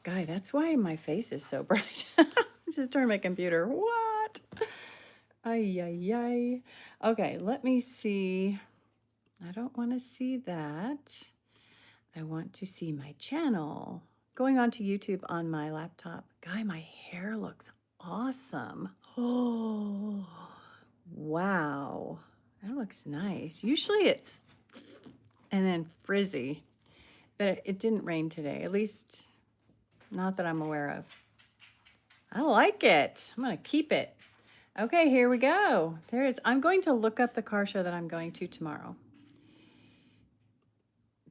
Guy, that's why my face is so bright. Just turned my computer. What? Ay, ay, ay. Okay, let me see. I don't want to see that. I want to see my channel. Going on to YouTube on my laptop. Guy, my hair looks awesome. Oh, wow. That looks nice. Usually it's, and then frizzy, but it didn't rain today. At least not that I'm aware of. I like it. I'm going to keep it. Okay, here we go. There is. I'm going to look up the car show that I'm going to tomorrow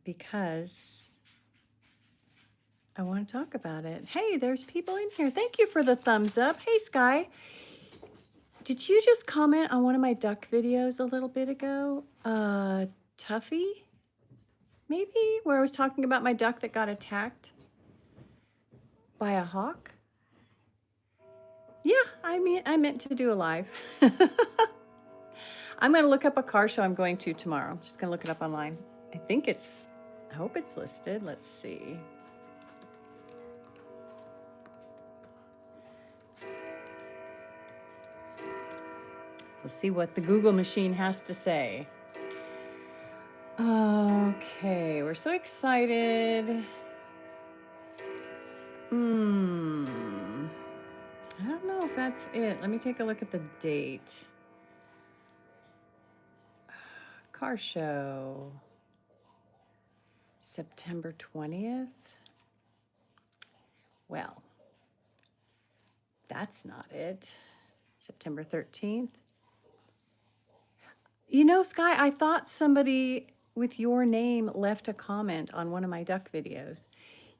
because I want to talk about it. Hey, there's people in here. Thank you for the thumbs up. Hey, Sky. Did you just comment on one of my duck videos a little bit ago? Tffy? Maybe? Where I was talking about my duck that got attacked by a hawk? Yeah, I meant to do a live. I'm going to look up a car show I'm going to tomorrow. I'm just going to look it up online. I hope it's listed. Let's see. We'll see what the Google machine has to say. Okay, we're so excited. I don't know if that's it. Let me take a look at the date. Car show. September 20th. Well, that's not it. September 13th. You know, Sky, I thought somebody with your name left a comment on one of my duck videos.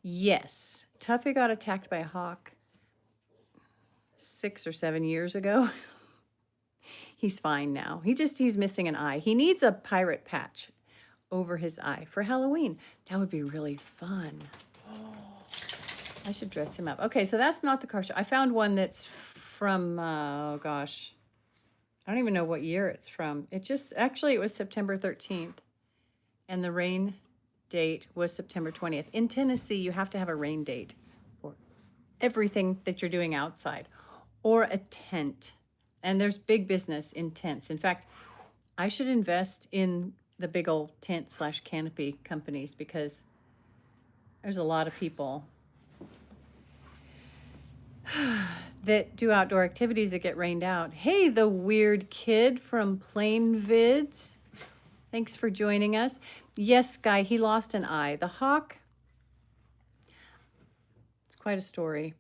Yes, Tffy got attacked by a hawk 6 or 7 years ago. He's fine now. He's missing an eye. He needs a pirate patch over his eye for Halloween. That would be really fun. Oh, I should dress him up. Okay, so that's not the car show. I found one that's from, oh gosh, I don't even know what year it's from. It was September 13th. And the rain date was September 20th. In Tennessee, you have to have a rain date for everything that you're doing outside or a tent. And there's big business in tents. In fact, I should invest in the big old tent/canopy companies because there's a lot of people that do outdoor activities that get rained out. Hey, the weird kid from Plain Vids. Thanks for joining us. Yes, Guy, he lost an eye. The hawk, it's quite a story.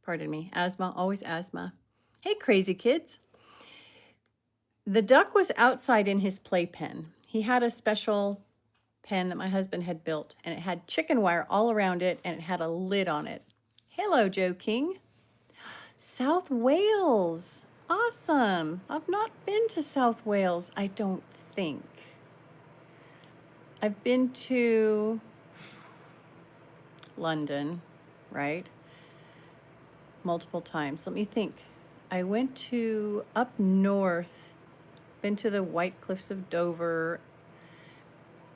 Pardon me. Asthma, always asthma. Hey, crazy kids. The duck was outside in his playpen. He had a special pen that my husband had built, and it had chicken wire all around it, and it had a lid on it. Hello, Joe King. South Wales. Awesome. I've not been to South Wales, I don't think. I've been to London, right? Multiple times. Let me think. I went to up north, been to the White Cliffs of Dover,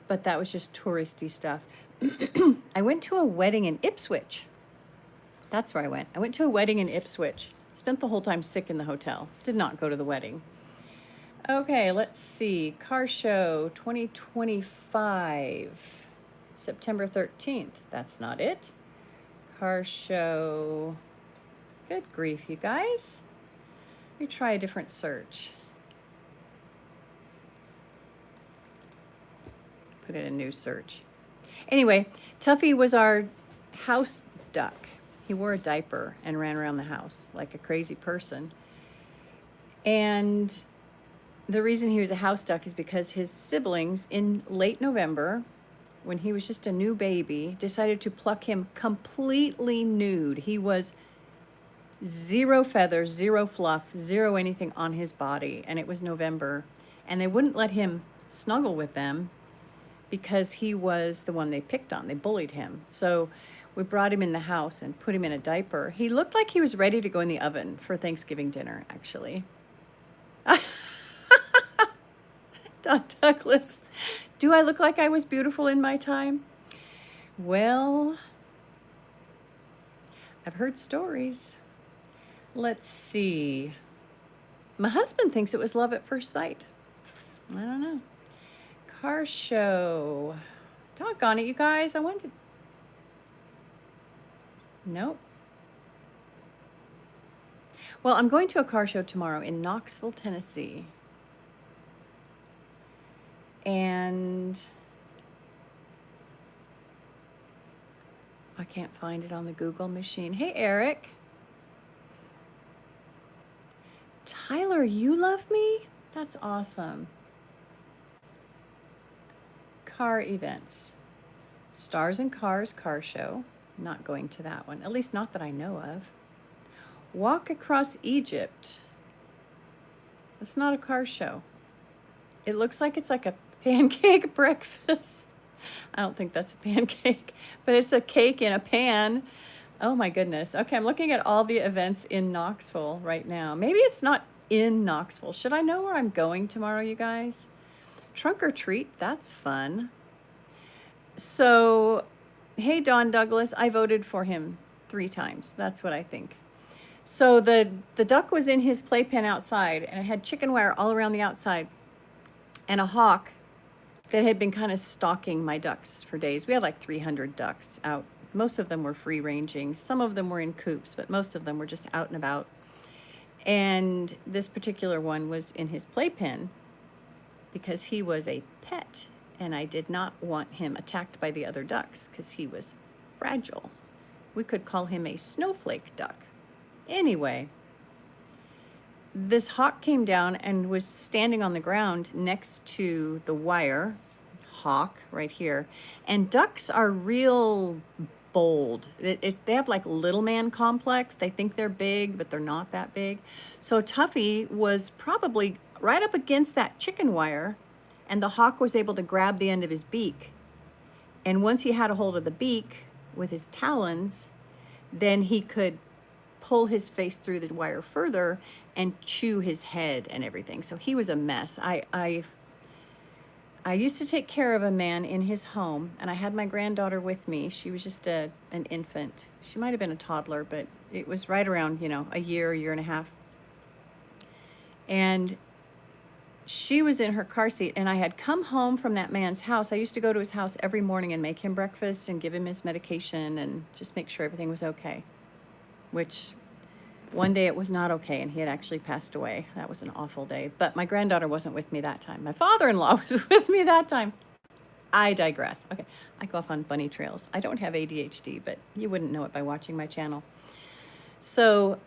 but that was just touristy stuff. I went to a wedding in Ipswich. That's where I went. I went to a wedding in Ipswich. Spent the whole time sick in the hotel. Did not go to the wedding. Okay, let's see. Car show 2025. September 13th. That's not it. Car show. Good grief, you guys. Let me try a different search. Put in a new search. Anyway, Tffy was our house duck. He wore a diaper and ran around the house like a crazy person. And the reason he was a house duck is because his siblings in late November, when he was just a new baby, decided to pluck him completely nude. He was zero feathers, zero fluff, zero anything on his body. And it was November. And they wouldn't let him snuggle with them because he was the one they picked on. They bullied him. So we brought him in the house and put him in a diaper. He looked like he was ready to go in the oven for Thanksgiving dinner, actually. Don Douglas, do I look like I was beautiful in my time? Well, I've heard stories. Let's see. My husband thinks it was love at first sight. I don't know. Car show. Doggone it, you guys. I wanted to... Nope. Well, I'm going to a car show tomorrow in Knoxville, Tennessee. And I can't find it on the Google machine. Hey, Eric. Tyler, you love me? That's awesome. Car events. Stars and Cars car show. Not going to that one, at least not that I know of. Walk Across Egypt. It's not a car show. It looks like it's like a pancake breakfast. I don't think that's a pancake, but it's a cake in a pan. Oh my goodness. Okay, I'm looking at all the events in Knoxville right now. Maybe it's not in Knoxville. Should I know where I'm going tomorrow, you guys? Trunk or treat, that's fun. So, hey, Don Douglas, I voted for him 3 times. That's what I think. So the duck was in his playpen outside, and it had chicken wire all around the outside, and a hawk that had been kind of stalking my ducks for days. We had like 300 ducks out. Most of them were free ranging. Some of them were in coops, but most of them were just out and about. And this particular one was in his playpen because he was a pet, and I did not want him attacked by the other ducks because he was fragile. We could call him a snowflake duck. Anyway, this hawk came down and was standing on the ground next to the wire, hawk right here. And ducks are real bold. They have like little man complex. They think they're big, but they're not that big. So Tffy was probably right up against that chicken wire, and the hawk was able to grab the end of his beak. And once he had a hold of the beak with his talons, then he could pull his face through the wire further and chew his head and everything. So he was a mess. I used to take care of a man in his home, and I had my granddaughter with me. She was just an infant. She might have been a toddler, but it was right around, a year and a half. And she was in her car seat, and I had come home from that man's house. I used to go to his house every morning and make him breakfast and give him his medication and just make sure everything was okay, which one day it was not okay, and he had actually passed away. That was an awful day. But my granddaughter wasn't with me that time. My father-in-law was with me that time. I digress. Okay, I go off on bunny trails. I don't have ADHD, but you wouldn't know it by watching my channel. So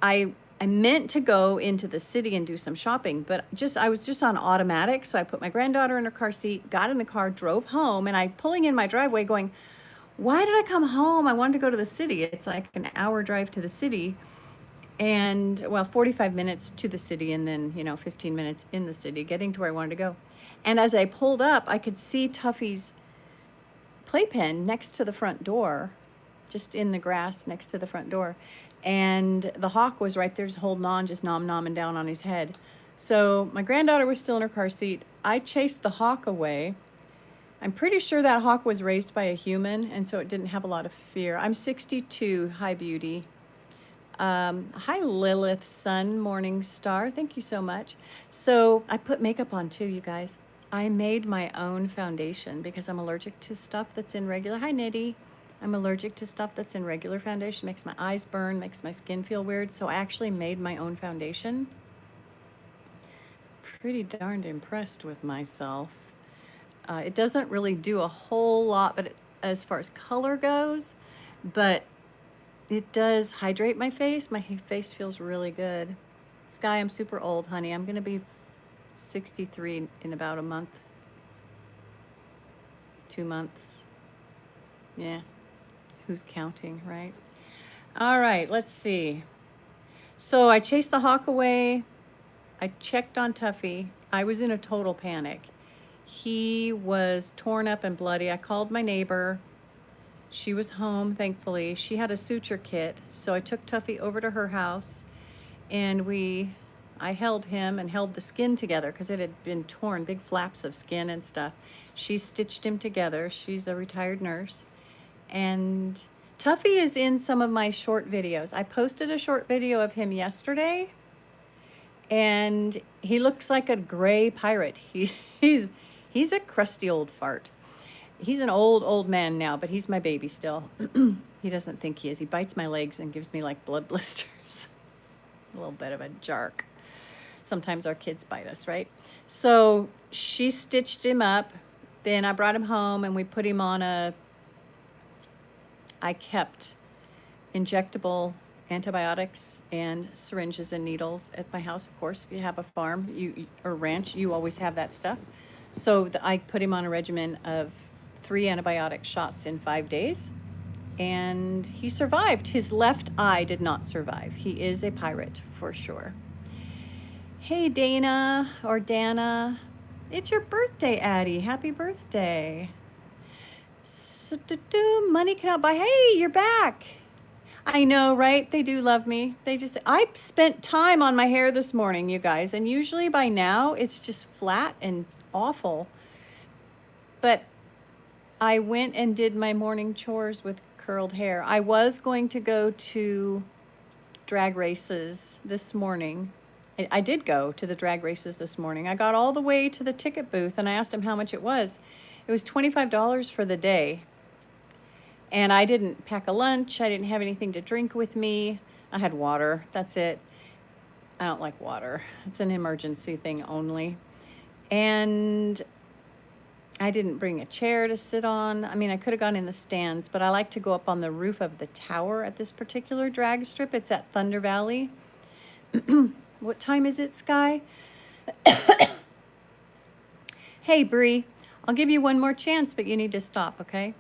I meant to go into the city and do some shopping, but I was just on automatic. So I put my granddaughter in her car seat, got in the car, drove home, and I pulling in my driveway going, why did I come home? I wanted to go to the city. It's like an hour drive to the city, and 45 minutes to the city, and then 15 minutes in the city, getting to where I wanted to go. And as I pulled up, I could see Tffy's playpen next to the front door, just in the grass next to the front door, and the hawk was right there just holding on, just nomming down on his head. So my granddaughter was still in her car seat. I chased the hawk away. I'm pretty sure that hawk was raised by a human, and so it didn't have a lot of fear. I'm 62. Hi, beauty. Hi, Lilith Sun Morning Star. Thank you so much. So I put makeup on too, you guys. I made my own foundation because I'm allergic to stuff that's in regular. Hi, Nitty. I'm allergic to stuff that's in regular foundation. Makes my eyes burn, makes my skin feel weird. So I actually made my own foundation. Pretty darned impressed with myself. It doesn't really do a whole lot, but as far as color goes, but it does hydrate my face. My face feels really good. Sky, I'm super old, honey. I'm going to be 63 in about a month. 2 months. Yeah. Who's counting, right? All right, let's see. So I chased the hawk away. I checked on Tffy. I was in a total panic. He was torn up and bloody. I called my neighbor. She was home, thankfully. She had a suture kit, so I took Tffy over to her house, and I held him and held the skin together because it had been torn, big flaps of skin and stuff. She stitched him together. She's a retired nurse. And Tuffy is in some of my short videos. I posted a short video of him yesterday, and he looks like a gray pirate. He's a crusty old fart. He's an old man now, but he's my baby still. He doesn't think he is. He bites my legs and gives me like blood blisters. A little bit of a jerk. Sometimes our kids bite us, right? So she stitched him up. Then I brought him home and we put him on I kept injectable antibiotics and syringes and needles at my house. Of course, if you have a farm or ranch, you always have that stuff. So I put him on a regimen of 3 antibiotic shots in 5 days, and he survived. His left eye did not survive. He is a pirate for sure. Hey, Dana or Dana, it's your birthday, Addie. Happy birthday. So, money cannot buy. Hey, you're back. I know, right? They do love me. I spent time on my hair this morning, you guys, and usually by now it's just flat and awful. But I went and did my morning chores with curled hair. I was going to go to drag races this morning. I did go to the drag races this morning. I got all the way to the ticket booth and I asked him how much it was. It was $25 for the day. And I didn't pack a lunch. I didn't have anything to drink with me. I had water. That's it. I don't like water. It's an emergency thing only. And I didn't bring a chair to sit on. I mean, I could have gone in the stands, but I like to go up on the roof of the tower at this particular drag strip. It's at Thunder Valley. What time is it, Sky? Hey, Bree, I'll give you one more chance, but you need to stop, okay?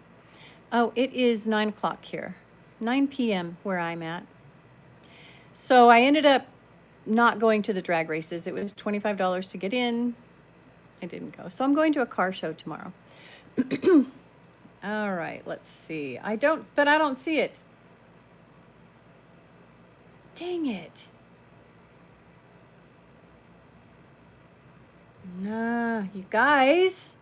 Oh, it is 9 o'clock here. 9 p.m. where I'm at. So I ended up not going to the drag races. It was $25 to get in. I didn't go. So I'm going to a car show tomorrow. All right, let's see. I don't see it. Dang it. Nah, you guys.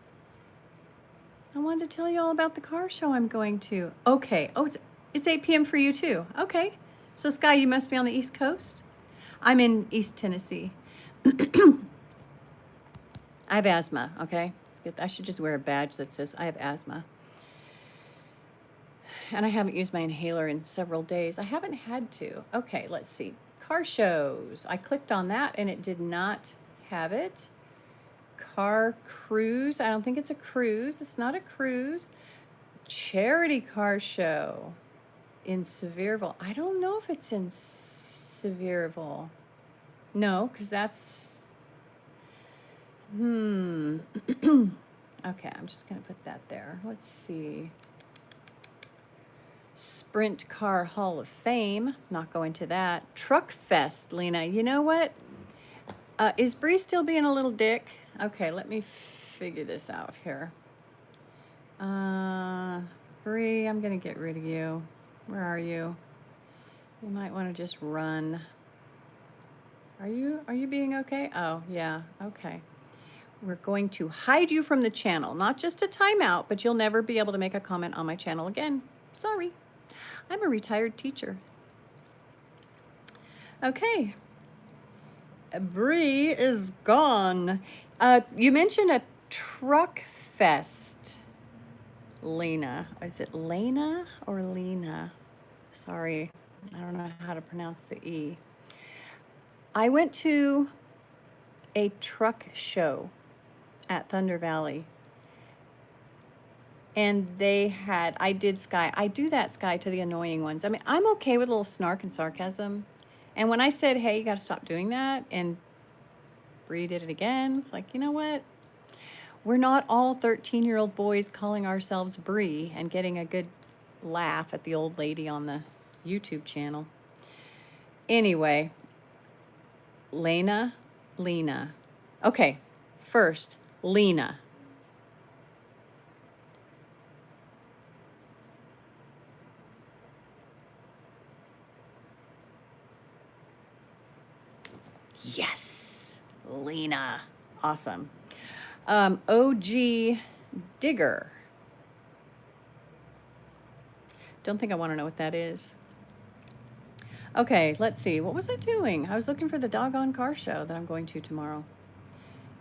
I wanted to tell you all about the car show I'm going to. Okay. Oh, it's 8 p.m. for you too. Okay. So Sky, you must be on the East Coast. I'm in East Tennessee. I have asthma, okay? I should just wear a badge that says I have asthma. And I haven't used my inhaler in several days. I haven't had to. Okay, let's see. Car shows. I clicked on that and it did not have it. Car cruise. I don't think it's a cruise. It's not a cruise. Charity car show in Sevierville. I don't know if it's in Sevierville. No, because that's... Okay, I'm just going to put that there. Let's see. Sprint Car Hall of Fame. Not going to that. Truck Fest, Lena. You know what? Is Bree still being a little dick? Okay, let me figure this out here. Bree, I'm going to get rid of you. Where are you? You might want to just run. Are you being okay? Oh, yeah. Okay. We're going to hide you from the channel. Not just a timeout, but you'll never be able to make a comment on my channel again. Sorry. I'm a retired teacher. Okay. Bree is gone. You mentioned a truck fest, Lena. Is it Lena or Lena? Sorry, I don't know how to pronounce the E. I went to a truck show at Thunder Valley. And I did Sky. I do that, Sky, to the annoying ones. I mean, I'm okay with a little snark and sarcasm. And when I said, hey, you got to stop doing that, and Bree did it again, it's like, you know what? We're not all 13-year-old boys calling ourselves Bree and getting a good laugh at the old lady on the YouTube channel. Anyway, Lena. Okay, first, Lena. Yes, Lena. Awesome. OG Digger. Don't think I want to know what that is. Okay, let's see. What was I doing? I was looking for the doggone car show that I'm going to tomorrow.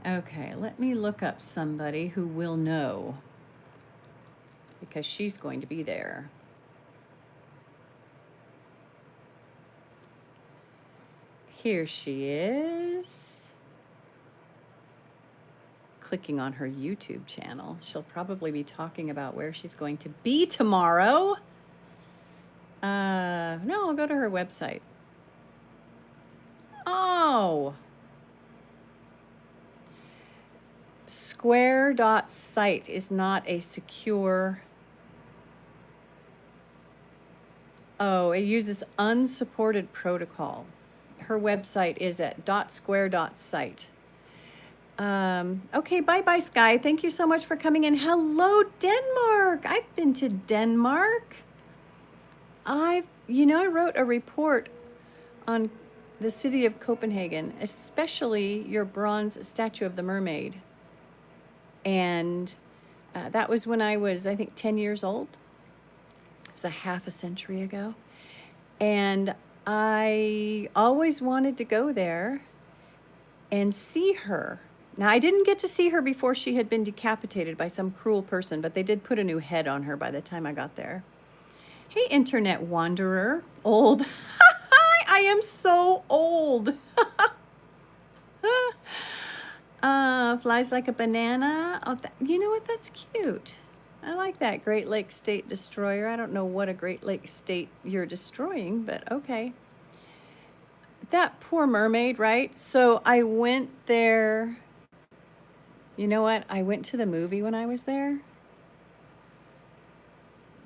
Okay, let me look up somebody who will know, because she's going to be there. Here she is. Clicking on her YouTube channel. She'll probably be talking about where she's going to be tomorrow. No, I'll go to her website. Oh. Square.site is not a secure. Oh, it uses unsupported protocol. Her website is at .square.site. Okay, bye-bye, Sky. Thank you so much for coming in. Hello, Denmark. I've been to Denmark. I wrote a report on the city of Copenhagen, especially your bronze statue of the mermaid. And that was when I was, I think, 10 years old. It was a half a century ago. And I always wanted to go there and see her. Now, I didn't get to see her before she had been decapitated by some cruel person, but they did put a new head on her by the time I got there. Hey, internet wanderer. Old. I am so old. Flies like a banana. Oh, you know what? That's cute. I like that. Great Lakes State Destroyer. I don't know what a Great Lakes State you're destroying, but okay. That poor mermaid, right? So I went there. You know what? I went to the movie when I was there.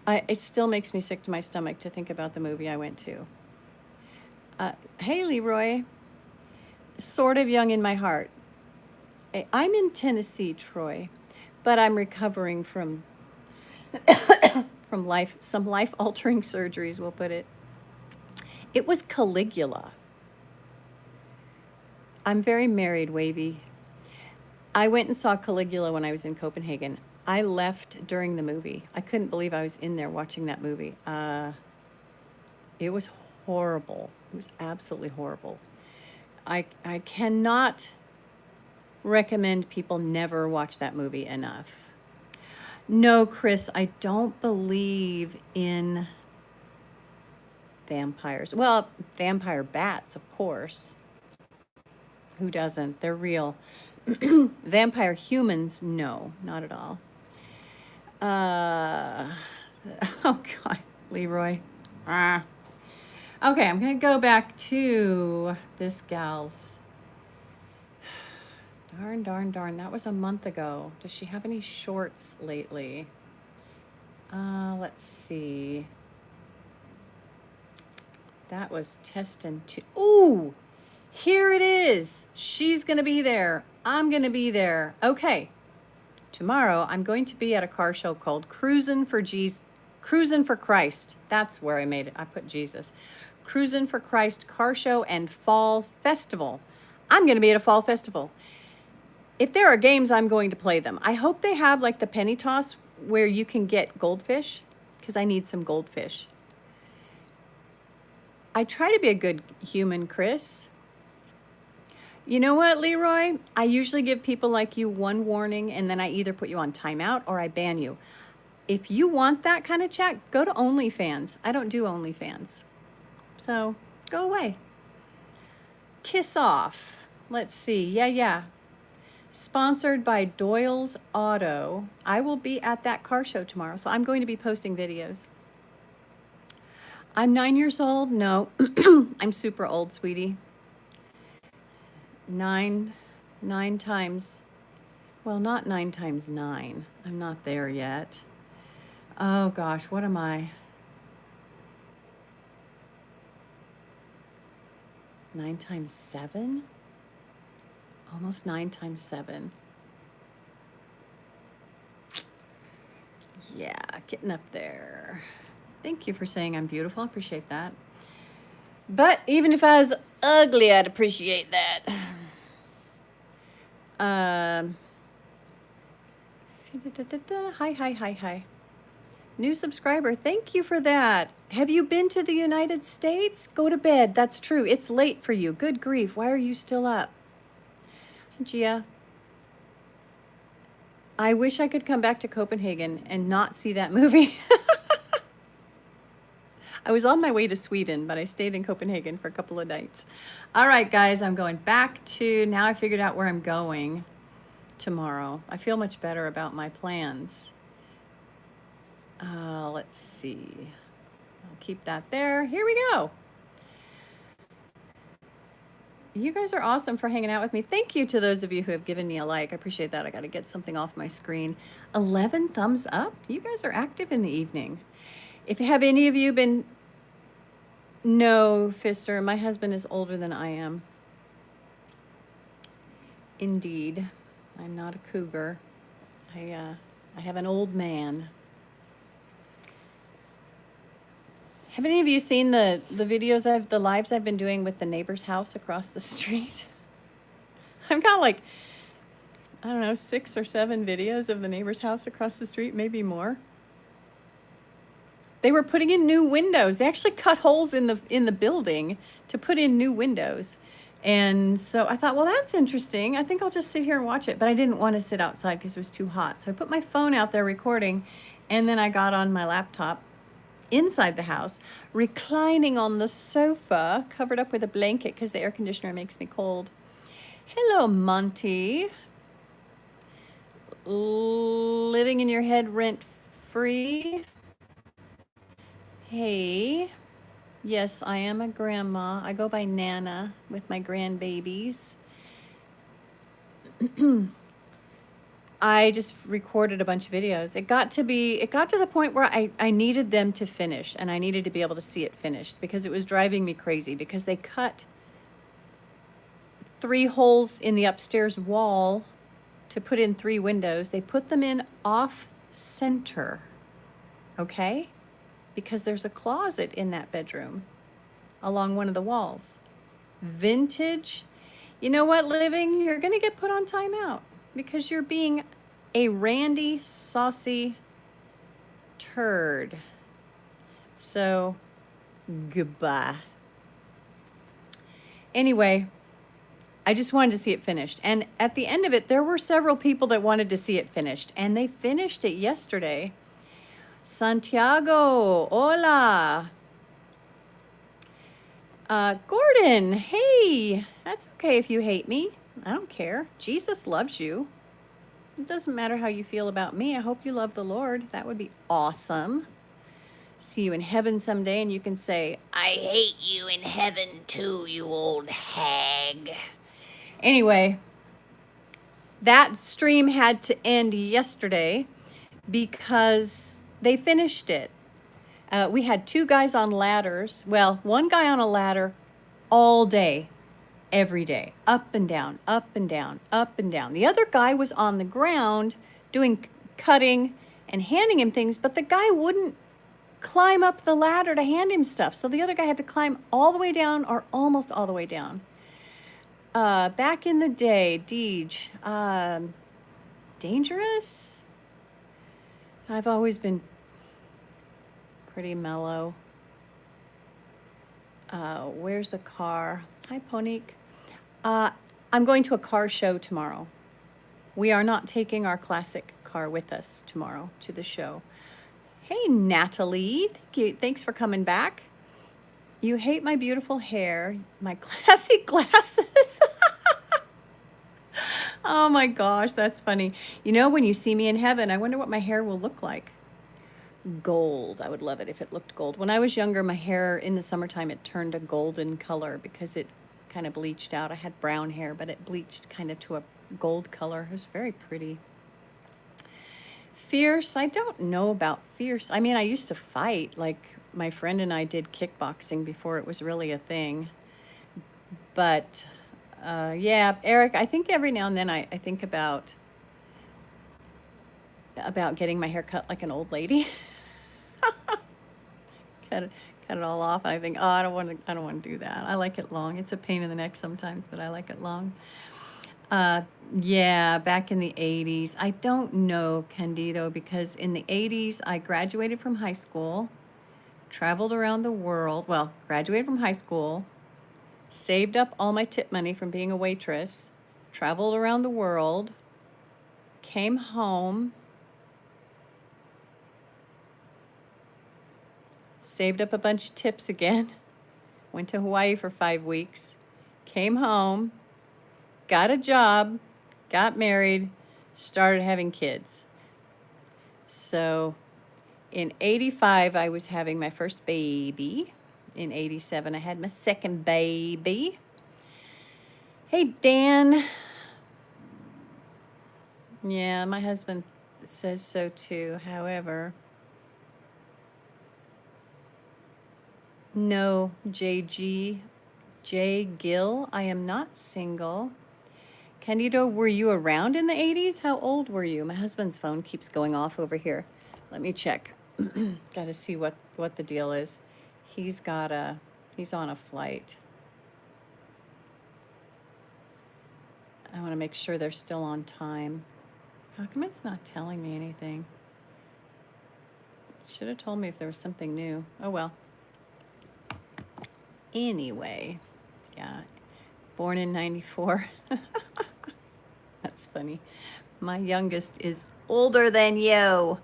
It still makes me sick to my stomach to think about the movie I went to. Hey, Leroy. Sort of young in my heart. I'm in Tennessee, Troy, but I'm recovering from some life-altering surgeries, we'll put it. It was Caligula. I'm very married, Wavy. I went and saw Caligula when I was in Copenhagen. I left during the movie. I couldn't believe I was in there watching that movie. It was horrible. It was absolutely horrible. I cannot recommend people never watch that movie enough. No, Chris, I don't believe in vampires. Well, vampire bats, of course. Who doesn't? They're real. Vampire humans, no, not at all. Oh, God, Leroy. Okay, I'm going to go back to this gal's. Darn. That was a month ago. Does she have any shorts lately? Let's see. That was Testin 2. Ooh, here it is. She's going to be there. I'm going to be there. Okay. Tomorrow, I'm going to be at a car show called Cruisin' for Christ. That's where I made it. I put Jesus. Cruisin' for Christ car show and fall festival. I'm going to be at a fall festival. If there are games, I'm going to play them. I hope they have like the penny toss where you can get goldfish, because I need some goldfish. I try to be a good human, Chris. You know what, Leroy? I usually give people like you one warning, and then I either put you on timeout or I ban you. If you want that kind of chat, go to OnlyFans. I don't do OnlyFans. So go away. Kiss off. Let's see. Yeah. Sponsored by Doyle's Auto. I will be at that car show tomorrow, so I'm going to be posting videos. I'm 9 years old. No, I'm super old, sweetie. Nine times. Well, not 9 times 9. I'm not there yet. Oh gosh, what am I? 9 times 7? Almost 9 times 7. Yeah, getting up there. Thank you for saying I'm beautiful. I appreciate that. But even if I was ugly, I'd appreciate that. Hi. New subscriber. Thank you for that. Have you been to the United States? Go to bed. That's true. It's late for you. Good grief. Why are you still up? Gia. I wish I could come back to Copenhagen and not see that movie. I was on my way to Sweden, but I stayed in Copenhagen for a couple of nights. All right, guys, I'm going back to, now I figured out where I'm going tomorrow. I feel much better about my plans. Let's see. I'll keep that there. Here we go. You guys are awesome for hanging out with me. Thank you to those of you who have given me a like. I appreciate that. I got to get something off my screen. 11 thumbs up. You guys are active in the evening. If have any of you been... No, Fister, my husband is older than I am. Indeed. I'm not a cougar. I have an old man. Have any of you seen the videos the lives I've been doing with the neighbor's house across the street? I've got like, I don't know, 6 or 7 videos of the neighbor's house across the street, maybe more. They were putting in new windows. They actually cut holes in the building to put in new windows. And so I thought, well, that's interesting. I think I'll just sit here and watch it. But I didn't want to sit outside because it was too hot. So I put my phone out there recording, and then I got on my laptop inside the house, reclining on the sofa, covered up with a blanket because the air conditioner makes me cold. Hello, Monty. Living in your head rent-free. Hey. Yes, I am a grandma. I go by Nana with my grandbabies. I just recorded a bunch of videos. It got to the point where I needed them to finish, and I needed to be able to see it finished because it was driving me crazy because they cut 3 holes in the upstairs wall to put in 3 windows. They put them in off center, okay? Because there's a closet in that bedroom along one of the walls. Vintage. You know what, Living? You're going to get put on timeout because you're being a randy, saucy turd. So, goodbye. Anyway, I just wanted to see it finished. And at the end of it, there were several people that wanted to see it finished. And they finished it yesterday. Santiago, hola. Gordon, hey. That's okay if you hate me. I don't care. Jesus loves you. It doesn't matter how you feel about me. I hope you love the Lord. That would be awesome. See you in heaven someday and you can say, I hate you in heaven too, you old hag. Anyway, that stream had to end yesterday because they finished it. We had 2 guys on ladders. Well, 1 guy on a ladder all day, every day, up and down, up and down, up and down. The other guy was on the ground doing cutting and handing him things, but the guy wouldn't climb up the ladder to hand him stuff. So the other guy had to climb all the way down or almost all the way down. Back in the day, Deej, dangerous? I've always been pretty mellow. Where's the car? Hi, Ponique. I'm going to a car show tomorrow. We are not taking our classic car with us tomorrow to the show. Hey, Natalie. Thank you. Thanks for coming back. You hate my beautiful hair, my classy glasses. Oh my gosh, that's funny. You know, when you see me in heaven, I wonder what my hair will look like. Gold. I would love it if it looked gold. When I was younger, my hair in the summertime, it turned a golden color because it kind of bleached out. I had brown hair, but it bleached kind of to a gold color. It was very pretty. Fierce. I don't know about fierce. I mean, I used to fight. Like, my friend and I did kickboxing before it was really a thing. But, yeah, Eric, I think every now and then I think about getting my hair cut like an old lady. cut it all off. I think, oh, I don't want to do that. I like it long. It's a pain in the neck sometimes, but I like it long. Uh, yeah, back in the 80s. I don't know, Candido, because in the 80s, I graduated from high school, traveled around the world. Well, graduated from high school, saved up all my tip money from being a waitress, traveled around the world, came home, saved up a bunch of tips again, went to Hawaii for 5 weeks, came home, got a job, got married, started having kids. So in 85, I was having my first baby. In 87, I had my second baby. Hey, Dan. Yeah, my husband says so too. However, no, J. Gill, I am not single. Candido, were you around in the 80s? How old were you? My husband's phone keeps going off over here. Let me check. Got to see what the deal is. He's on a flight. I want to make sure they're still on time. How come it's not telling me anything? Should have told me if there was something new. Oh well. Anyway, yeah. Born in 94. That's funny. My youngest is older than you.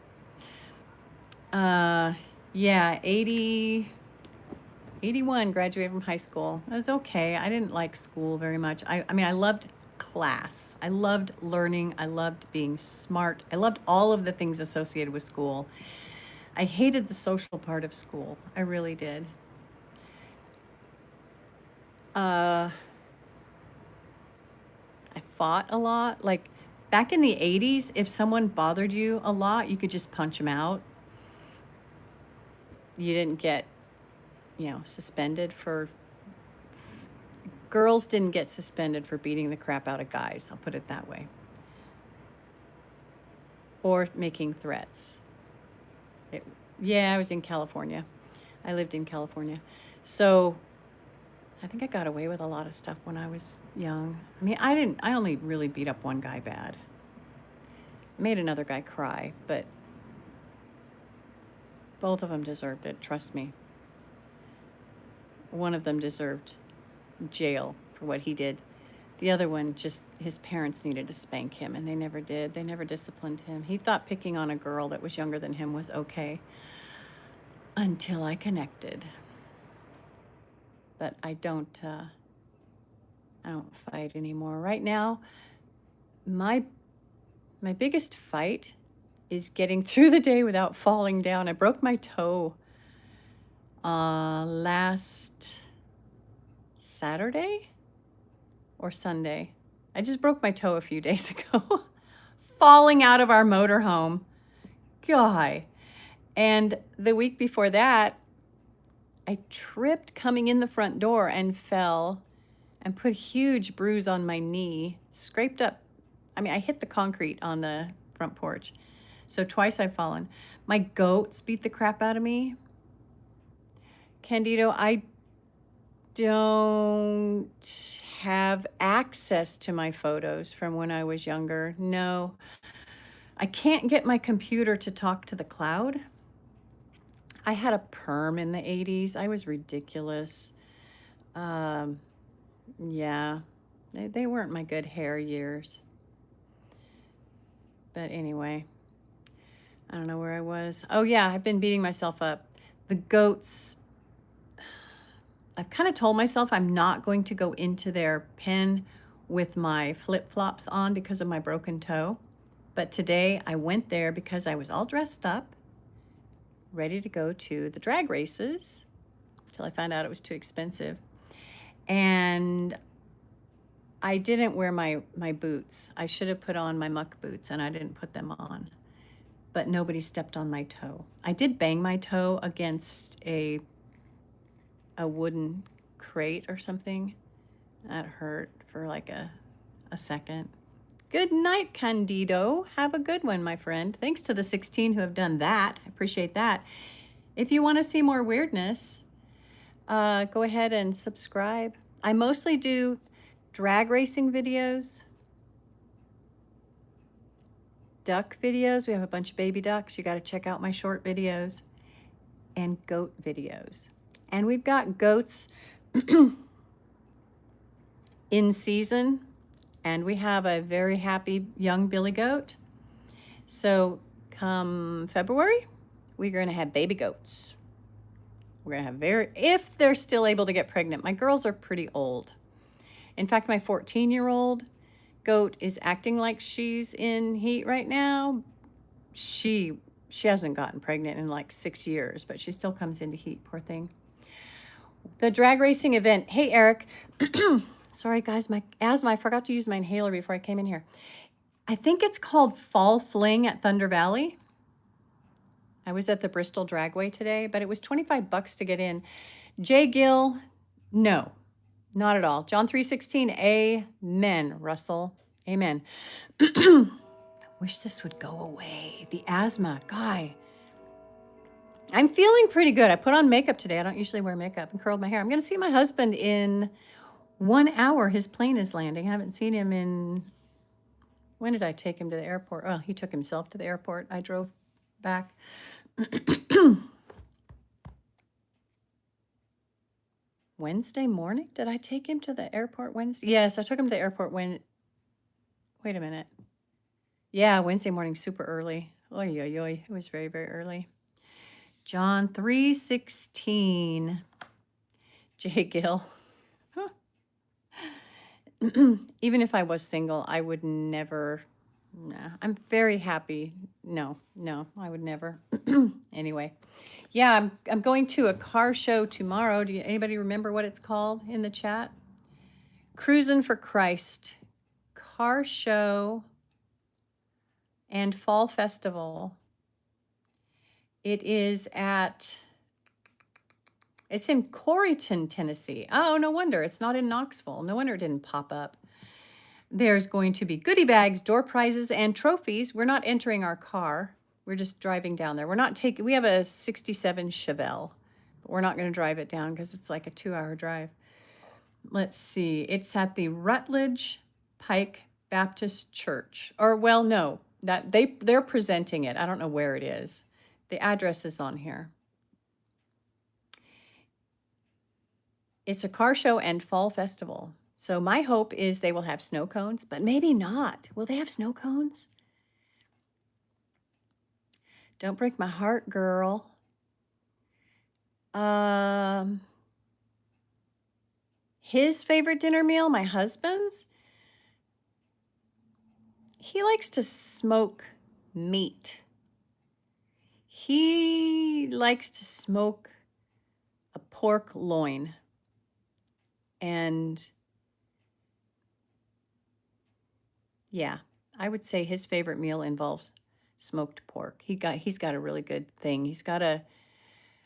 Yeah, 81, graduated from high school. It was okay. I didn't like school very much. I mean, I loved class. I loved learning. I loved being smart. I loved all of the things associated with school. I hated the social part of school. I really did. I fought a lot. Like back in the 80s, if someone bothered you a lot, you could just punch them out. You didn't get, suspended for. Girls didn't get suspended for beating the crap out of guys. I'll put it that way. Or making threats. Yeah, I was in California. I lived in California. So I think I got away with a lot of stuff when I was young. I mean, I only really beat up one guy bad. I made another guy cry, but both of them deserved it, trust me. One of them deserved jail for what he did. The other one, just his parents needed to spank him, and they never did. They never disciplined him. He thought picking on a girl that was younger than him was okay until I connected. But I don't fight anymore. Right now, my biggest fight is getting through the day without falling down. I broke my toe last Saturday or Sunday. I just broke my toe a few days ago, falling out of our motorhome. Guy. And the week before that, I tripped coming in the front door and fell and put a huge bruise on my knee, scraped up. I mean, I hit the concrete on the front porch. So twice I've fallen. My goats beat the crap out of me. Candido, I don't have access to my photos from when I was younger. No, I can't get my computer to talk to the cloud. I had a perm in the 80s. I was ridiculous. Yeah, they weren't my good hair years. But anyway, I don't know where I was. Oh yeah, I've been beating myself up. The goats, I've kind of told myself I'm not going to go into their pen with my flip-flops on because of my broken toe. But today I went there because I was all dressed up, ready to go to the drag races until I found out it was too expensive. And I didn't wear my boots. I should have put on my muck boots, and I didn't put them on. But nobody stepped on my toe. I did bang my toe against a wooden crate or something. That hurt for like a second. Good night, Candido. Have a good one, my friend. Thanks to the 16 who have done that. I appreciate that. If you want to see more weirdness, go ahead and subscribe. I mostly do drag racing videos. duck videos. We have a bunch of baby ducks. You got to check out my short videos and goat videos. And we've got goats in season, and we have a very happy young billy goat. So come February, we're going to have baby goats. We're going to have if they're still able to get pregnant. My girls are pretty old. In fact, my 14-year-old goat is acting like she's in heat right now. She hasn't gotten pregnant in like 6 years, but she still comes into heat, poor thing. The drag racing event. Hey, Eric. Sorry, guys, my asthma. I forgot to use my inhaler before I came in here. I think it's called Fall Fling at Thunder Valley. I was at the Bristol Dragway today, but it was $25 to get in. Jay Gill, no, not at all. John 3:16, amen, Russell. Amen. Wish this would go away. The asthma, guy. I'm feeling pretty good. I put on makeup today. I don't usually wear makeup, and curled my hair. I'm going to see my husband in 1 hour. His plane is landing. I haven't seen him in... When did I take him to the airport? Oh, he took himself to the airport. I drove back. Wednesday morning? Did I take him to the airport Wednesday? Yes, I took him to the airport when... Wait a minute. Yeah, Wednesday morning, super early. Oy, oy, oy. It was very, very early. John 3:16. Jay Gill. Huh. Even if I was single, I would never... Nah, I'm very happy. No, I would never. Anyway, yeah, I'm going to a car show tomorrow. Anybody remember what it's called in the chat? Cruisin' for Christ car show and fall festival. It's in Corryton, Tennessee. Oh, no wonder it's not in Knoxville. No wonder it didn't pop up. There's going to be goodie bags, door prizes, and trophies. We're not entering our car. We're just driving down there. We have a 67 Chevelle, but we're not going to drive it down because it's like a 2-hour drive. Let's see. It's at the Rutledge Pike Baptist Church. Or, well, no, they're presenting it. I don't know where it is. The address is on here. It's a car show and fall festival. So my hope is they will have snow cones, but maybe not. Will they have snow cones? Don't break my heart, girl. His favorite dinner meal, my husband's, he likes to smoke meat. He likes to smoke a pork loin. And yeah, I would say his favorite meal involves smoked pork. He's got a really good thing. He's got a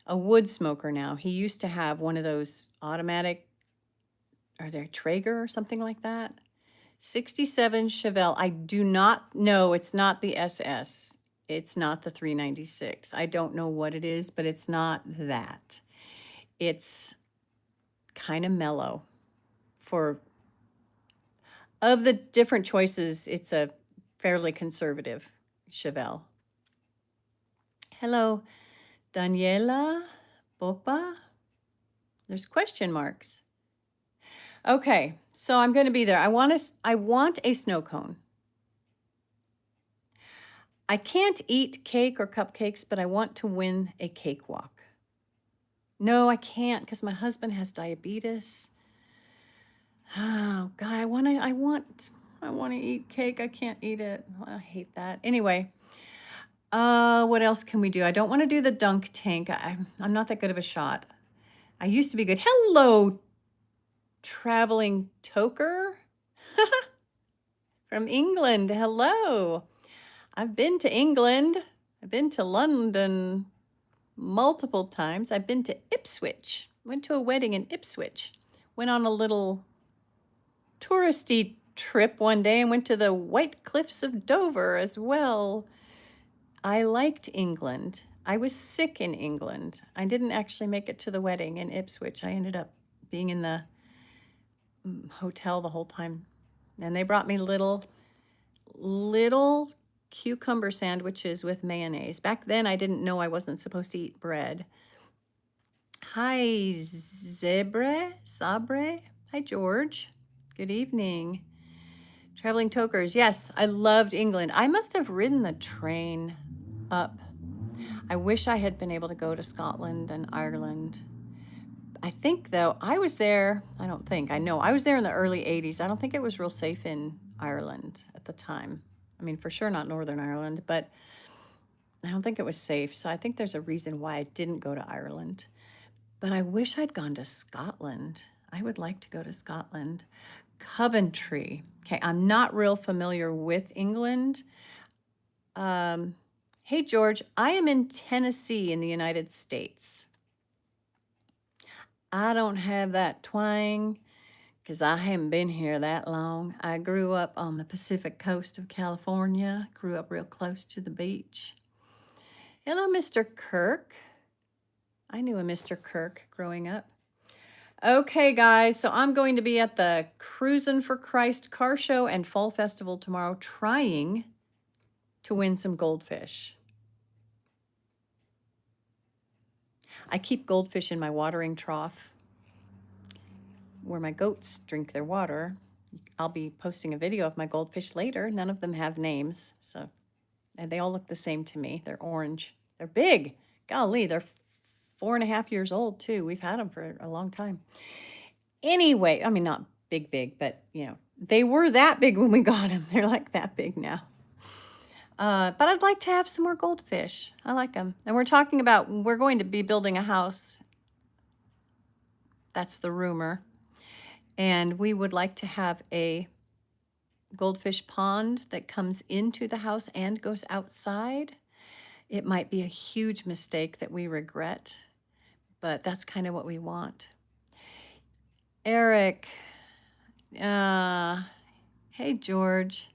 wood smoker now. He used to have one of those automatic, are they Traeger or something like that? 67 Chevelle. I do not know. It's not the SS. It's not the 396. I don't know what it is, but it's not that. It's kind of mellow. Of the different choices, it's a fairly conservative Chevelle. Hello, Daniela Bopa. There's question marks. Okay, so I'm going to be there. I want a snow cone. I can't eat cake or cupcakes, but I want to win a cakewalk. No, I can't because my husband has diabetes. Oh, God, I want to eat cake. I can't eat it. I hate that. Anyway, what else can we do? I don't want to do the dunk tank. I'm not that good of a shot. I used to be good. Hello, traveling toker from England. Hello. I've been to England. I've been to London multiple times. I've been to Ipswich. Went to a wedding in Ipswich. Went on a little touristy trip one day and went to the White Cliffs of Dover as well. I liked England. I was sick in England. I didn't actually make it to the wedding in Ipswich. I ended up being in the hotel the whole time. And they brought me little cucumber sandwiches with mayonnaise. Back then, I didn't know I wasn't supposed to eat bread. Hi, Sabre. Hi, George. Good evening. Traveling Tokers. Yes, I loved England. I must have ridden the train up. I wish I had been able to go to Scotland and Ireland. I think, though, I was there. I don't think. I know. I was there in the early 80s. I don't think it was real safe in Ireland at the time. I mean, for sure not Northern Ireland, but I don't think it was safe. So I think there's a reason why I didn't go to Ireland. But I wish I'd gone to Scotland. I would like to go to Scotland. Coventry. Okay, I'm not real familiar with England. Hey, George, I am in Tennessee in the United States. I don't have that twang because I haven't been here that long. I grew up on the Pacific coast of California, grew up real close to the beach. Hello, Mr. Kirk. I knew a Mr. Kirk growing up. Okay, guys, so I'm going to be at the Cruisin' for Christ car show and fall festival tomorrow trying to win some goldfish. I keep goldfish in my watering trough where my goats drink their water. I'll be posting a video of my goldfish later. None of them have names, so and they all look the same to me. They're orange. They're big. Golly, they're 4.5 years old too. We've had them for a long time. Anyway, I mean, not big, but they were that big when we got them. They're like that big now. But I'd like to have some more goldfish. I like them. And we're going to be building a house. That's the rumor. And we would like to have a goldfish pond that comes into the house and goes outside. It might be a huge mistake that we regret, but that's kind of what we want. Eric, hey, George.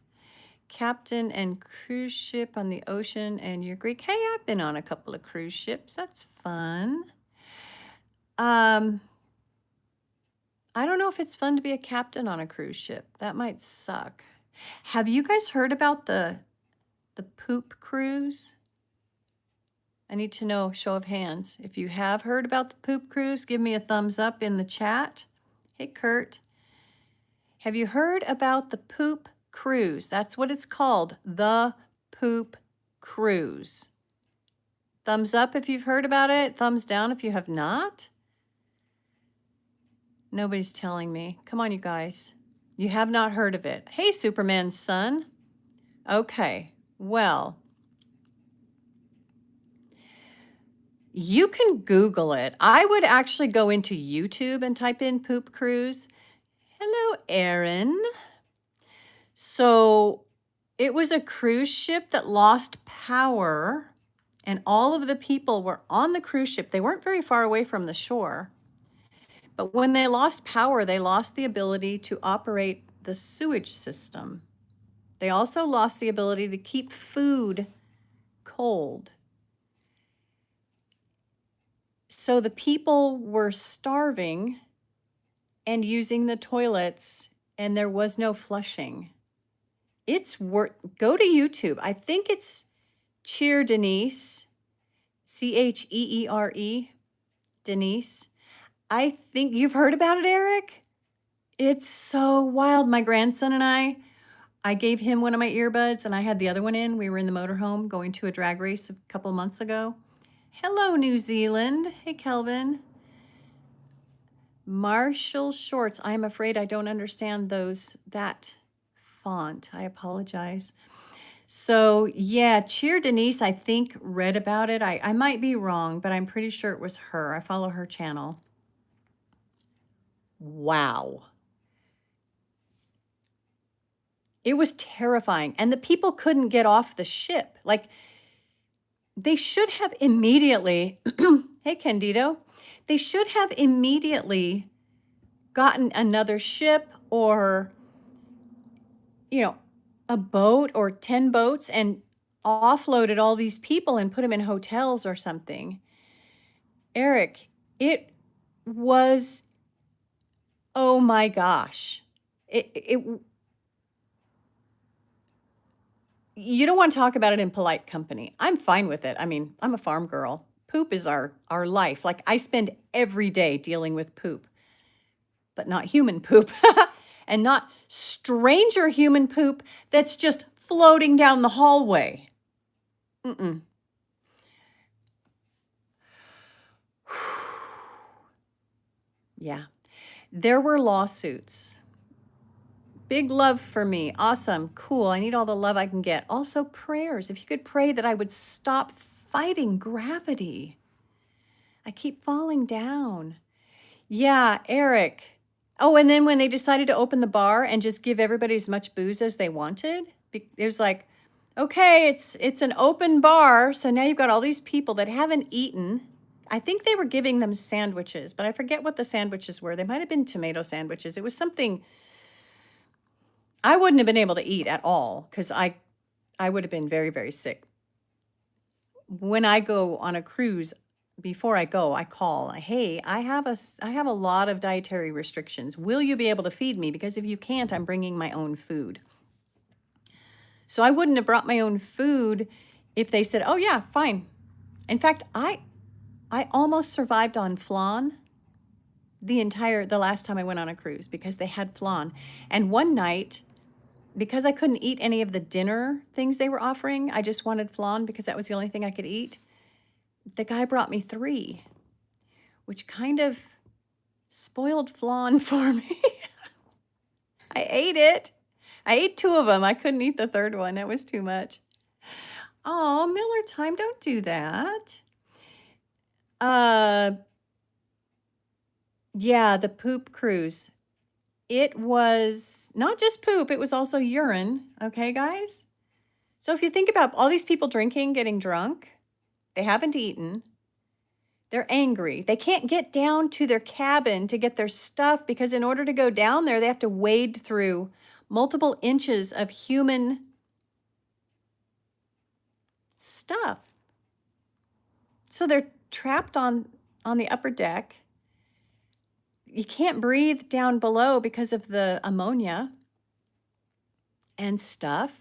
Captain and cruise ship on the ocean, and you're Greek. Hey, I've been on a couple of cruise ships. That's fun. I don't know if it's fun to be a captain on a cruise ship. That might suck. Have you guys heard about the poop cruise? I need to know, show of hands. If you have heard about the poop cruise, give me a thumbs up in the chat. Hey, Kurt. Have you heard about the poop cruise? That's what it's called, the poop cruise. Thumbs up if you've heard about it. Thumbs down if you have not. Nobody's telling me. Come on, you guys. You have not heard of it. Hey, Superman's son. Okay, well, you can Google it. I would actually go into YouTube and type in poop cruise. Hello, Aaron. So it was a cruise ship that lost power, and all of the people were on the cruise ship. They weren't very far away from the shore. But when they lost power, they lost the ability to operate the sewage system. They also lost the ability to keep food cold. So the people were starving and using the toilets, and there was no flushing. Go to YouTube. I think it's Cheer Denise, Cheere, Denise. I think you've heard about it, Eric. It's so wild. My grandson and I gave him one of my earbuds and I had the other one in. We were in the motorhome going to a drag race a couple of months ago. Hello, New Zealand. Hey, Kelvin. Marshall Shorts. I'm afraid I don't understand that font. I apologize. So yeah, Cheer Denise, I think, read about it. I might be wrong, but I'm pretty sure it was her. I follow her channel. Wow. It was terrifying. And the people couldn't get off the ship. Like, they should have immediately, hey, Candido, they should have immediately gotten another ship or, a boat or 10 boats and offloaded all these people and put them in hotels or something. Eric, it was, oh my gosh. You don't want to talk about it in polite company. I'm fine with it. I mean, I'm a farm girl. Poop is our life. Like, I spend every day dealing with poop, but not human poop and not stranger human poop that's just floating down the hallway. Mm-mm. Yeah. There were lawsuits. Big love for me. Awesome. Cool. I need all the love I can get. Also, prayers. If you could pray that I would stop fighting gravity. I keep falling down. Yeah, Eric. Oh, and then when they decided to open the bar and just give everybody as much booze as they wanted, there's like, okay, it's an open bar, so now you've got all these people that haven't eaten. I think they were giving them sandwiches, but I forget what the sandwiches were. They might have been tomato sandwiches. It was something I wouldn't have been able to eat at all because I would have been very, very sick. When I go on a cruise, before I go, I call, hey, I have a lot of dietary restrictions. Will you be able to feed me? Because if you can't, I'm bringing my own food. So I wouldn't have brought my own food if they said, oh yeah, fine. In fact, I almost survived on flan the last time I went on a cruise because they had flan. And one night, because I couldn't eat any of the dinner things they were offering, I just wanted flan because that was the only thing I could eat. The guy brought me 3, which kind of spoiled flan for me. I ate it. I ate 2 of them. I couldn't eat the 3rd one. That was too much. Oh, Miller time, don't do that. Yeah, the poop cruise. It was not just poop, it was also urine. Okay, guys? So if you think about all these people drinking, getting drunk, they haven't eaten. They're angry. They can't get down to their cabin to get their stuff because in order to go down there, they have to wade through multiple inches of human stuff. So they're trapped on the upper deck. You can't breathe down below because of the ammonia and stuff.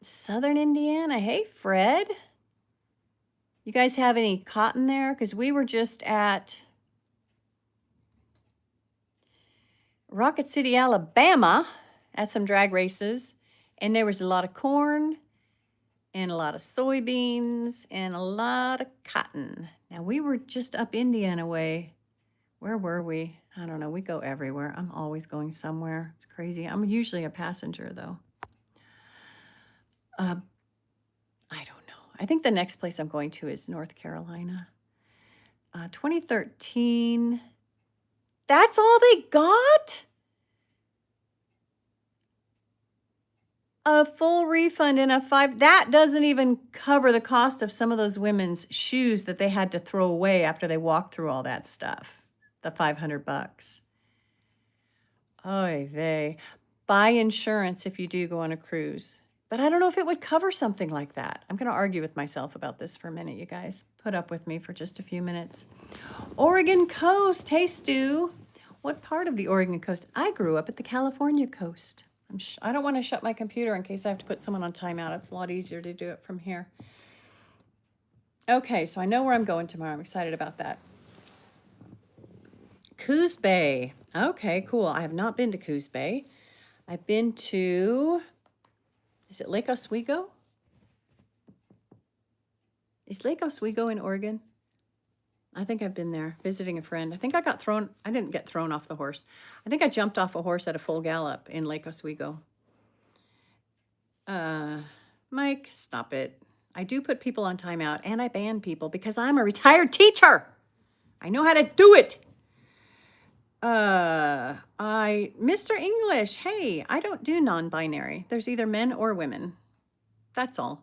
Southern Indiana. Hey, Fred. You guys have any cotton there? Because we were just at Rocket City, Alabama at some drag races, and there was a lot of corn and a lot of soybeans and a lot of cotton. Now, we were just up Indiana way. Where were we? I don't know. We go everywhere. I'm always going somewhere. It's crazy. I'm usually a passenger, though. I don't know. I think the next place I'm going to is North Carolina. 2013. That's all they got? A full refund and a 5. That doesn't even cover the cost of some of those women's shoes that they had to throw away after they walked through all that stuff. The $500. Oy vey. Buy insurance if you do go on a cruise. But I don't know if it would cover something like that. I'm going to argue with myself about this for a minute, you guys. Put up with me for just a few minutes. Oregon coast. Hey, Stu. What part of the Oregon coast? I grew up at the California coast. I don't want to shut my computer in case I have to put someone on timeout. It's a lot easier to do it from here. Okay, so I know where I'm going tomorrow. I'm excited about that. Coos Bay. Okay, cool. I have not been to Coos Bay. I've been to, is it Lake Oswego? Is Lake Oswego in Oregon? I think I've been there visiting a friend. I think I didn't get thrown off the horse. I think I jumped off a horse at a full gallop in Lake Oswego. Mike, stop it. I do put people on timeout and I ban people because I'm a retired teacher. I know how to do it. Mr. English, hey, I don't do non-binary. There's either men or women. That's all.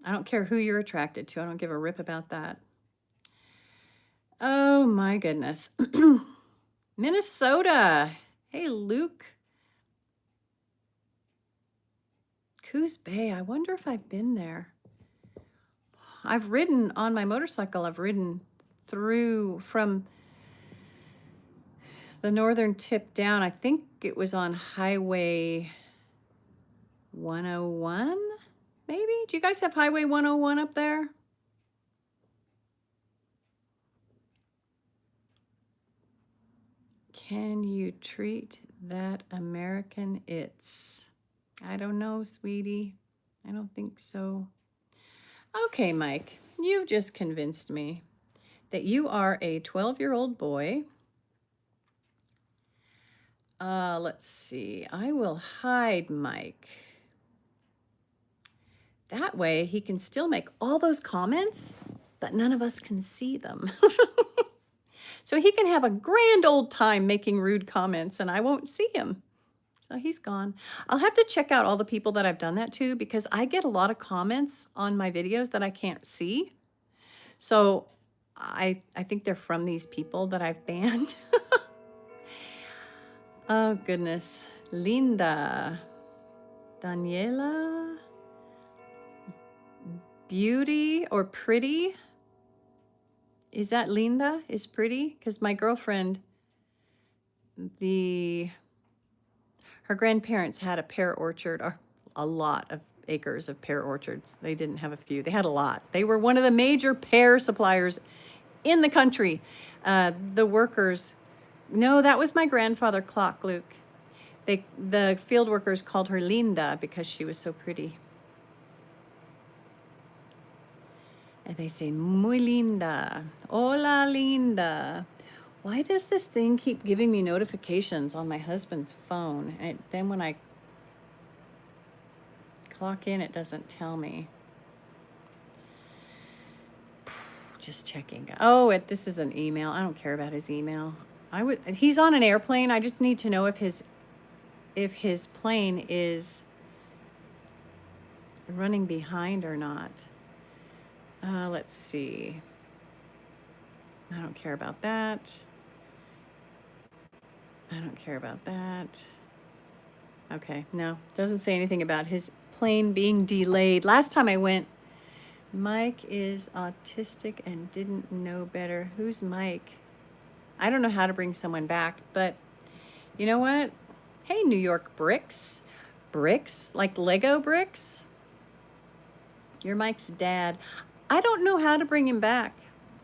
I don't care who you're attracted to. I don't give a rip about that. Oh my goodness. Minnesota. Hey, Luke. Coos Bay. I wonder if I've been there. I've ridden on my motorcycle. I've ridden through from the northern tip down. I think it was on Highway 101, maybe? Do you guys have Highway 101 up there? Can you treat that American It's? I don't know, sweetie. I don't think so. Okay, Mike, you've just convinced me that you are a 12-year-old boy. Let's see. I will hide Mike. That way he can still make all those comments, but none of us can see them. So he can have a grand old time making rude comments and I won't see him. So he's gone. I'll have to check out all the people that I've done that to because I get a lot of comments on my videos that I can't see. So I think they're from these people that I've banned. Oh, goodness. Linda. Daniela. Beauty or pretty? Is that Linda is pretty? Because my girlfriend, her grandparents had a pear orchard, or a lot of acres of pear orchards. They didn't have a few. They had a lot. They were one of the major pear suppliers in the country. The workers, no, that was my grandfather clock, Luke. The field workers called her Linda because she was so pretty. And they say, muy linda. Hola, linda. Why does this thing keep giving me notifications on my husband's phone? And then when I clock in, it doesn't tell me. Just checking. Oh, this is an email. I don't care about his email. He's on an airplane. I just need to know if his plane is running behind or not. Let's see. I don't care about that. I don't care about that. Okay, no, doesn't say anything about his plane being delayed. Last time I went, Mike is autistic and didn't know better. Who's Mike? I don't know how to bring someone back, but you know what? Hey, New York bricks. Bricks? Like Lego bricks? You're Mike's dad. I don't know how to bring him back.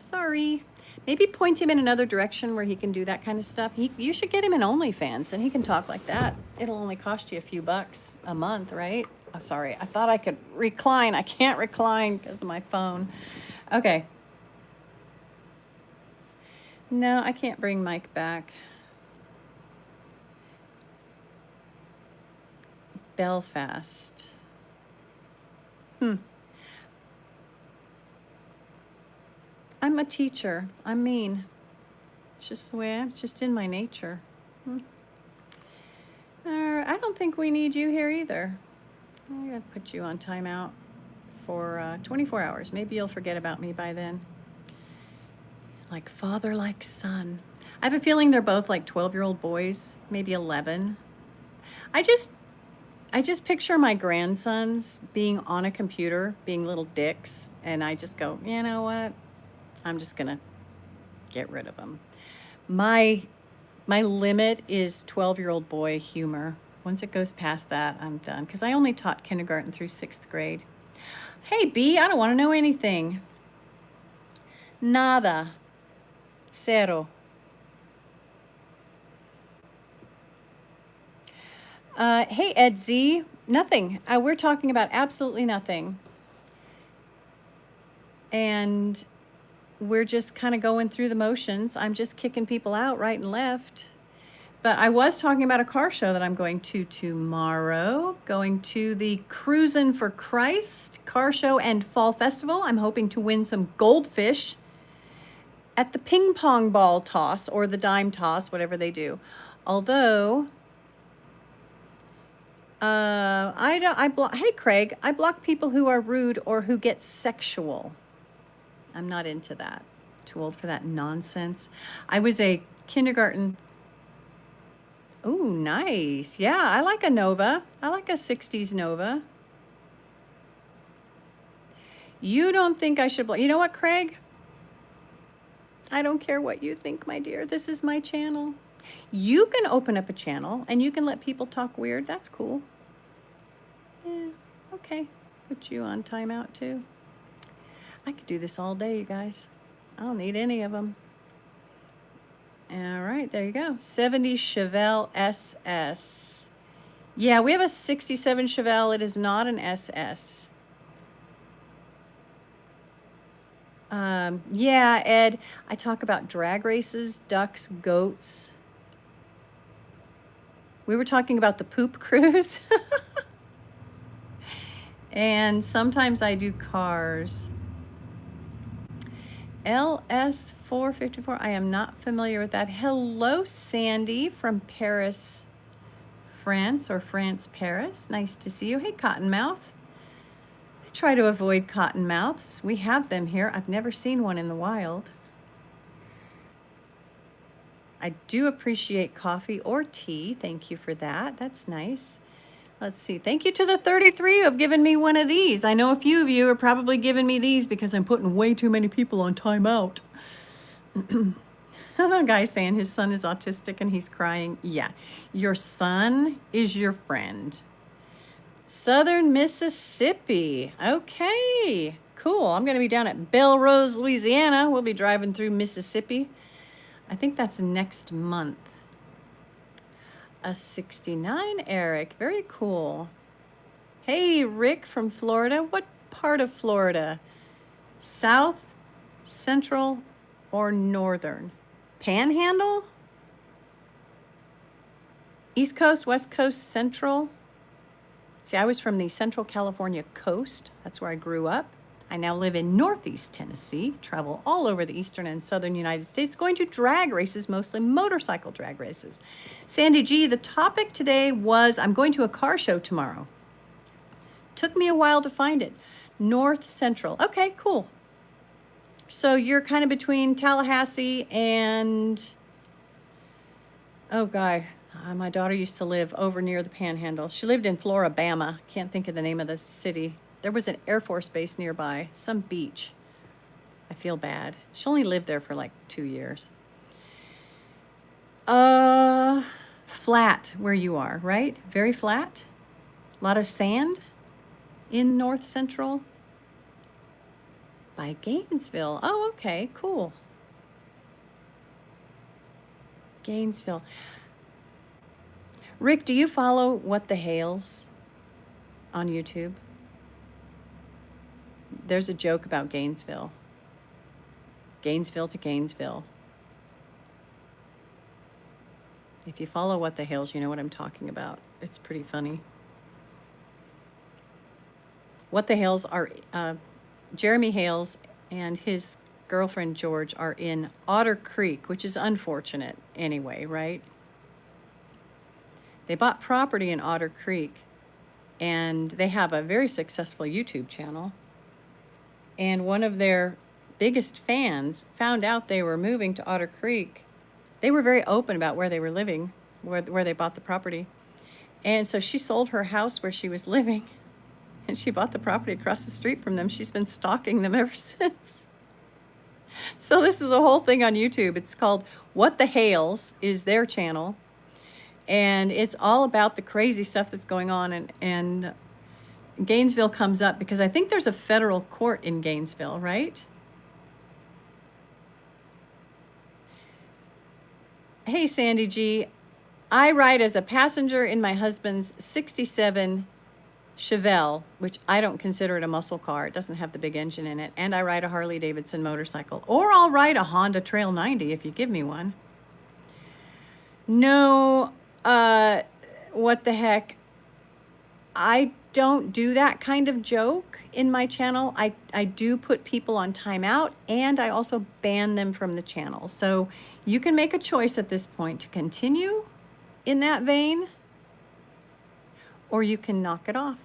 Sorry. Maybe point him in another direction where he can do that kind of stuff. You should get him an OnlyFans and he can talk like that. It'll only cost you a few bucks a month, right? Oh, sorry. I thought I could recline. I can't recline because of my phone. Okay. No, I can't bring Mike back. Belfast. I'm a teacher. I'm mean. It's just the way it's just in my nature. I don't think we need you here either. I'm going to put you on timeout for 24 hours. Maybe you'll forget about me by then. Like father, like son. I have a feeling they're both like 12-year-old boys, maybe 11. I just picture my grandsons being on a computer, being little dicks, and I just go, you know what? I'm just gonna get rid of them. My limit is 12-year-old boy humor. Once it goes past that, I'm done. Because I only taught kindergarten through 6th grade. Hey, B, I don't want to know anything. Nada. Cero. Hey, Ed Z. Nothing. We're talking about absolutely nothing. And we're just kind of going through the motions. I'm just kicking people out right and left. But I was talking about a car show that I'm going to tomorrow. Going to the Cruisin' for Christ car show and fall festival. I'm hoping to win some goldfish at the ping pong ball toss or the dime toss, whatever they do. Although, hey Craig, I block people who are rude or who get sexual. I'm not into that. Too old for that nonsense. I was a kindergarten. Oh, nice. Yeah, I like a Nova. I like a 60s Nova. You don't think I should... You know what, Craig? I don't care what you think, my dear. This is my channel. You can open up a channel and you can let people talk weird. That's cool. Yeah, Okay, put you on timeout too. I could do this all day, you guys. I don't need any of them. All right, there you go. 70 Chevelle SS. Yeah, we have a 67 Chevelle. It is not an SS. Yeah, Ed, I talk about drag races, ducks, goats. We were talking about the poop cruise. And sometimes I do cars. LS454, I am not familiar with that. Hello, Sandy from Paris, France, or France, Paris. Nice to see you. Hey, Cottonmouth. I try to avoid cottonmouths. We have them here. I've never seen one in the wild. I do appreciate coffee or tea. Thank you for that. That's nice. Let's see. Thank you to the 33 who have given me one of these. I know a few of you are probably giving me these because I'm putting way too many people on timeout. A guy saying his son is autistic and he's crying. Yeah, your son is your friend. Southern Mississippi. Okay, cool. I'm going to be down at Belrose, Louisiana. We'll be driving through Mississippi. I think that's next month. A 69 Eric. Very cool. Hey, Rick from Florida. What part of Florida? South, Central, or Northern? Panhandle? East Coast, West Coast, Central? See, I was from the Central California coast. That's where I grew up. I now live in Northeast Tennessee, travel all over the eastern and southern United States, going to drag races, mostly motorcycle drag races. Sandy G, the topic today was, I'm going to a car show tomorrow. Took me a while to find it. North Central. Okay, cool. So you're kind of between Tallahassee and, oh, God, my daughter used to live over near the Panhandle. She lived in Floribama. Can't think of the name of the city. There was an Air Force base nearby, some beach. I feel bad. She only lived there for like 2 years. Flat where you are, right? Very flat. A lot of sand in North Central. By Gainesville. Oh, okay, cool. Gainesville. Rick, do you follow What the Hales on YouTube? There's a joke about Gainesville. Gainesville to Gainesville. If you follow What the Hales, you know what I'm talking about. It's pretty funny. What the Hales are, Jeremy Hales and his girlfriend George are in Otter Creek, which is unfortunate anyway, right? They bought property in Otter Creek, and they have a very successful YouTube channel. And one of their biggest fans found out they were moving to Otter Creek. They were very open about where they were living, where they bought the property. And so she sold her house where she was living, and she bought the property across the street from them. She's been stalking them ever since. So this is a whole thing on YouTube. It's called What the Hales is their channel. And it's all about the crazy stuff that's going on. And Gainesville comes up because I think there's a federal court in Gainesville, right? Hey, Sandy G. I ride as a passenger in my husband's 67 Chevelle, which I don't consider it a muscle car. It doesn't have the big engine in it. And I ride a Harley Davidson motorcycle. Or I'll ride a Honda Trail 90 if you give me one. No, what the heck? I don't do that kind of joke in my channel. I do put people on timeout, and I also ban them from the channel. So you can make a choice at this point to continue in that vein, or you can knock it off.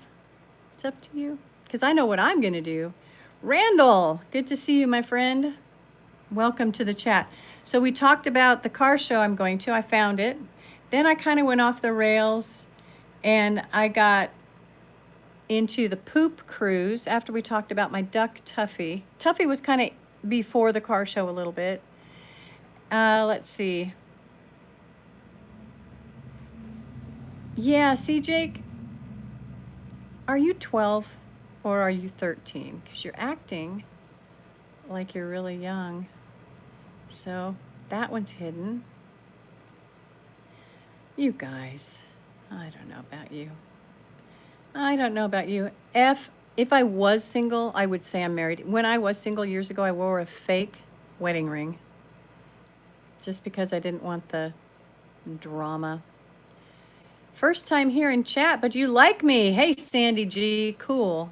It's up to you, because I know what I'm going to do. Randall, good to see you, my friend. Welcome to the chat. So we talked about the car show I'm going to. I found it. Then I kind of went off the rails, and I got into the poop cruise after we talked about my duck Tffy. Tffy was kind of before the car show a little bit. Let's see. Yeah, see, Jake, Are you 12 or are you 13? Because you're acting like you're really young. So that one's hidden. You guys, I don't know about you. I don't know about you. If I was single, I would say I'm married. When I was single years ago, I wore a fake wedding ring just because I didn't want the drama. First time here in chat, but you like me. Hey, Sandy G, cool.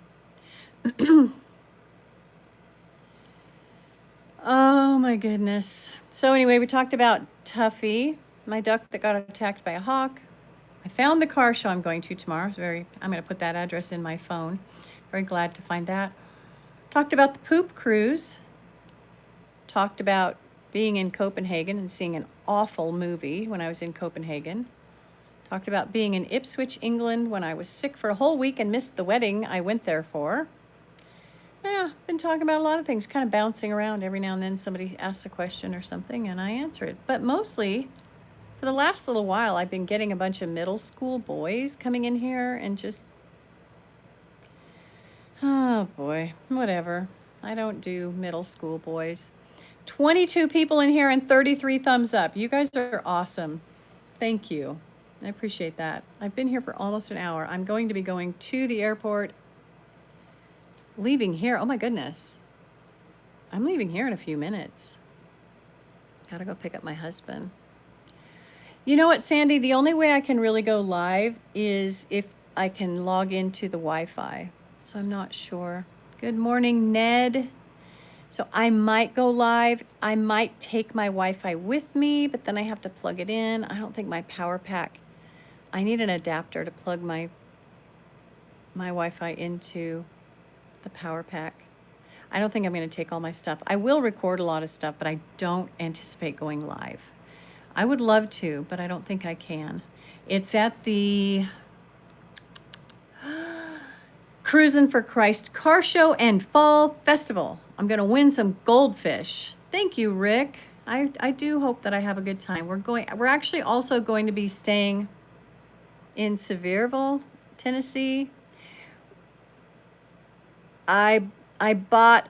Oh my goodness. So anyway, we talked about Tffy, my duck that got attacked by a hawk. I found the car show I'm going to tomorrow. I'm going to put that address in my phone. Very glad to find that. Talked about the poop cruise. Talked about being in Copenhagen and seeing an awful movie when I was in Copenhagen. Talked about being in Ipswich, England when I was sick for a whole week and missed the wedding I went there for. Yeah, been talking about a lot of things, kind of bouncing around. Every now and then somebody asks a question or something and I answer it. But mostly, for the last little while, I've been getting a bunch of middle school boys coming in here and just, oh boy, whatever. I don't do middle school boys. 22 people in here and 33 thumbs up. You guys are awesome. Thank you. I appreciate that. I've been here for almost an hour. I'm going to be going to the airport, leaving here. Oh my goodness. I'm leaving here in a few minutes. Gotta go pick up my husband. You know what, Sandy? The only way I can really go live is if I can log into the Wi-Fi. So I'm not sure. Good morning, Ned. So I might go live. I might take my Wi-Fi with me, but then I have to plug it in. I don't think my power pack, I need an adapter to plug my Wi-Fi into the power pack. I don't think I'm going to take all my stuff. I will record a lot of stuff, but I don't anticipate going live. I would love to, but I don't think I can. It's at the Cruisin' for Christ Car Show and Fall Festival. I'm going to win some goldfish. Thank you, Rick. I do hope that I have a good time. We're actually also going to be staying in Sevierville, Tennessee. I bought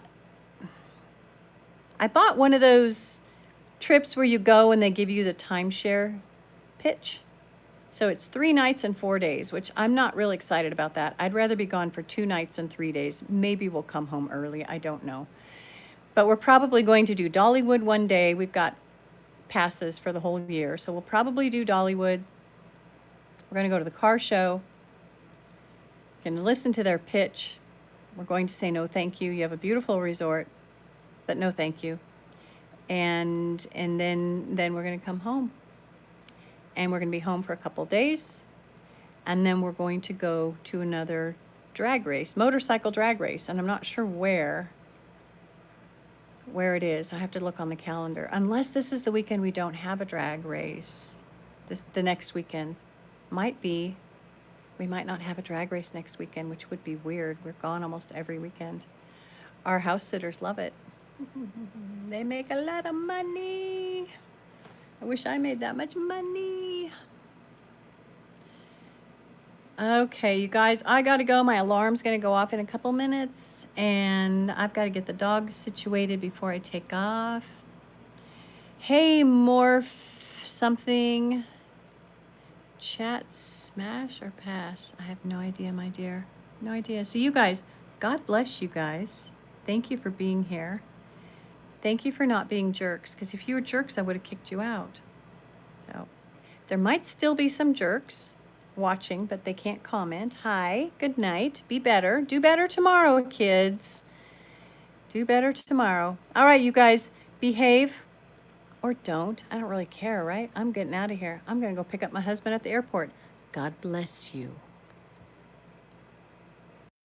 one of those trips where you go and they give you the timeshare pitch. So it's 3 nights and 4 days, which I'm not really excited about that. I'd rather be gone for 2 nights and 3 days. Maybe we'll come home early. I don't know. But we're probably going to do Dollywood one day. We've got passes for the whole year. So we'll probably do Dollywood. We're going to go to the car show. We're going to listen to their pitch. We're going to say no thank you. You have a beautiful resort, but no thank you. And then we're going to come home. And we're going to be home for a couple days. And then we're going to go to another drag race, motorcycle drag race. And I'm not sure where it is. I have to look on the calendar. Unless this is the weekend we don't have a drag race. The next weekend might be. We might not have a drag race next weekend, which would be weird. We're gone almost every weekend. Our house sitters love it. They make a lot of money. I wish I made that much money. Okay, you guys, I gotta go. My alarm's gonna go off in a couple minutes, and I've got to get the dogs situated before I take off. Hey, Morph something. Chat, smash or pass? I have no idea, my dear. No idea. So you guys, God bless you guys. Thank you for being here. Thank you for not being jerks, because if you were jerks, I would have kicked you out. So there might still be some jerks watching, but they can't comment. Hi, good night, be better. Do better tomorrow, kids. Do better tomorrow. All right, you guys, behave or don't. I don't really care, right? I'm getting out of here. I'm going to go pick up my husband at the airport. God bless you.